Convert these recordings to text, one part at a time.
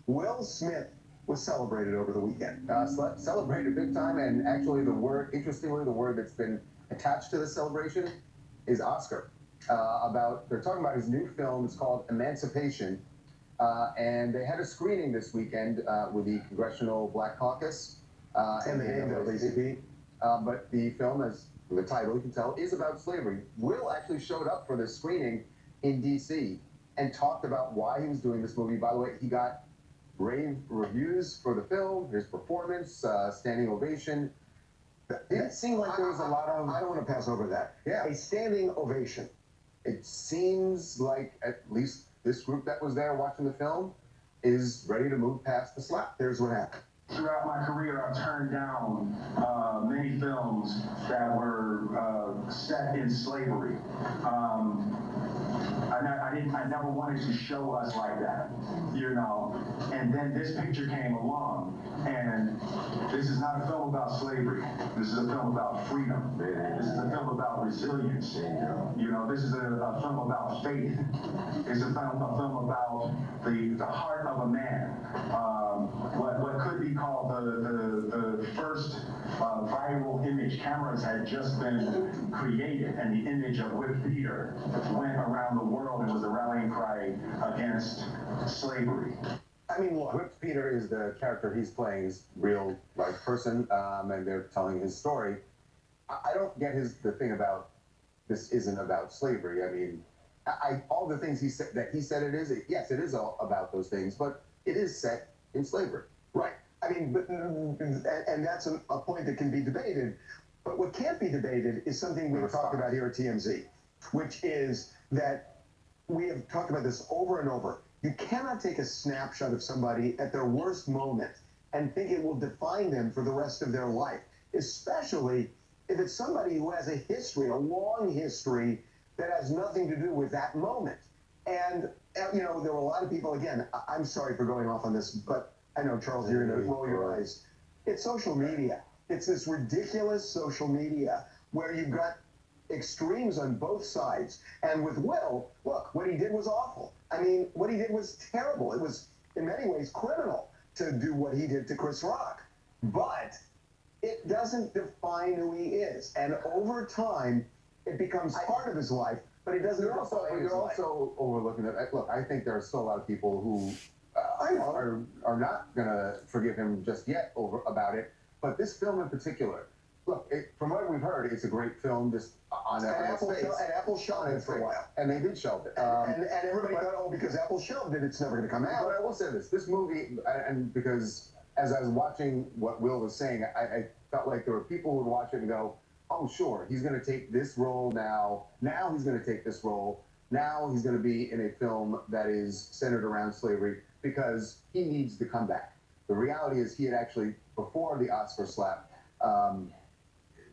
Will Smith was celebrated over the weekend. Celebrated big time, and actually, interestingly, the word that's been attached to the celebration is Oscar. They're talking about his new film. It's called Emancipation, and they had a screening this weekend with the Congressional Black Caucus And the NAACP. But the film, as from the title you can tell, is about slavery. Will actually showed up for this screening in D.C. and talked about why he was doing this movie. By the way, he got rave reviews for the film, his performance, standing ovation. It didn't seem like there was a lot of... I don't want to pass over that. Yeah. A standing ovation. It seems like at least this group that was there watching the film is ready to move past the slap. Here's what happened. Throughout my career, I've turned down many films that were set in slavery. I never wanted to show us like that, you know. And then this picture came along, and this is not a film about slavery. This is a film about freedom. This is a film about resilience. You know, this is a film about faith. It's a film about the heart of a man. What could be called the first viral image. Cameras had just been created, and the image of Whip Peter went around the world and was a rallying cry against slavery. I mean, look, Whip Peter is the character he's playing, his real life person, and they're telling his story. I don't get the thing about this isn't about slavery. I mean, all the things he said it is. Yes, it is all about those things, but it is set in slavery. Right. I mean, but, and that's a point that can be debated. But what can't be debated is something we've talked about here at TMZ, which is that we have talked about this over and over. You cannot take a snapshot of somebody at their worst moment and think it will define them for the rest of their life, especially if it's somebody who has a history, a long history that has nothing to do with that moment. And, you know, there were a lot of people, again, I'm sorry for going off on this, but I know, Charles, you're going to roll your eyes. It's social media. It's this ridiculous social media where you've got extremes on both sides. And with Will, look, what he did was awful. I mean, what he did was terrible. It was, in many ways, criminal to do what he did to Chris Rock. But it doesn't define who he is. And over time, it becomes part of his life, but it doesn't define his life. You're also overlooking that. Look, I think there are still a lot of people who are not going to forgive him just yet about it. But this film in particular, look, from what we've heard, it's a great film just on Apple shelved it for a while. And they did shelve it. And everybody thought, oh, because Apple shelved it, it's never going to come out. But I will say this movie, and because as I was watching what Will was saying, I felt like there were people who would watch it and go, oh, sure, he's going to take this role now. Now he's going to take this role. Now he's going to be in a film that is centered around slavery because he needs to come back. The reality is he had actually, before the Oscar slap,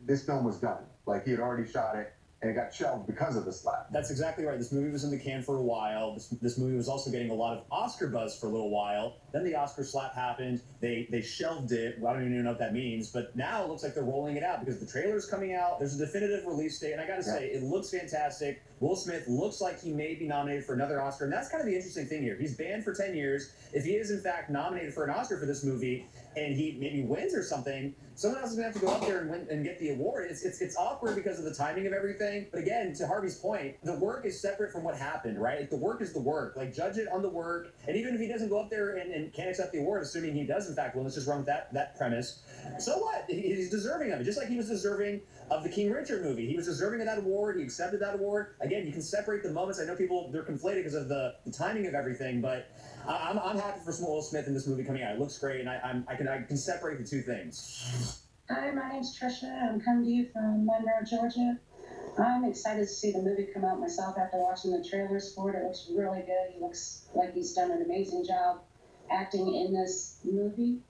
this film was done. Like, he had already shot it, and it got shelved because of the slap. That's exactly right. This movie was in the can for a while. This movie was also getting a lot of Oscar buzz for a little while. Then the Oscar slap happened. They shelved it. Well, I don't even know what that means. But now it looks like they're rolling it out because the trailer's coming out. There's a definitive release date. And I got to say, it looks fantastic. Will Smith looks like he may be nominated for another Oscar. And that's kind of the interesting thing here. He's banned for 10 years. If he is, in fact, nominated for an Oscar for this movie and he maybe wins or something, someone else is going to have to go up there and win and get the award. It's awkward because of the timing of everything. But again, to Harvey's point, the work is separate from what happened, right? Like, the work is the work. Like, judge it on the work. And even if he doesn't go up there and can't accept the award, assuming he does, in fact, well, let's just run with that premise. So what? He's deserving of it. Just like he was deserving of the King Richard movie. He was deserving of that award. He accepted that award. Again, you can separate the moments. I know people, they're conflated because of the timing of everything, but I'm happy for Will Smith in this movie coming out. It looks great, and I can separate the two things. Hi, my name's Trisha. I'm coming to you from Monroe, Georgia. I'm excited to see the movie come out myself after watching the trailers for it. It looks really good. He looks like he's done an amazing job acting in this movie.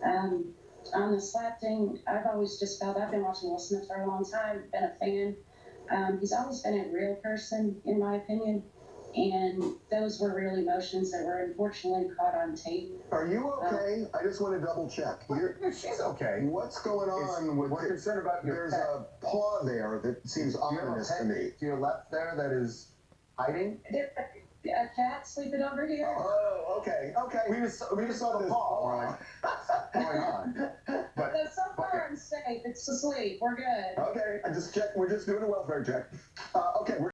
On the slap thing, I've always just felt, I've been watching Will Smith for a long time, been a fan. He's always been a real person, in my opinion. And those were real emotions that were unfortunately caught on tape. Are you okay? I just want to double check. She's okay. What's going on with we're concerned about your There's a paw there that seems ominous to me. To your left there that is hiding? A cat sleeping over here. Oh, okay. We just saw the paw. We're like, what's going on? But So far I'm safe. It's asleep. We're good. Okay, we're just doing a welfare check. Okay,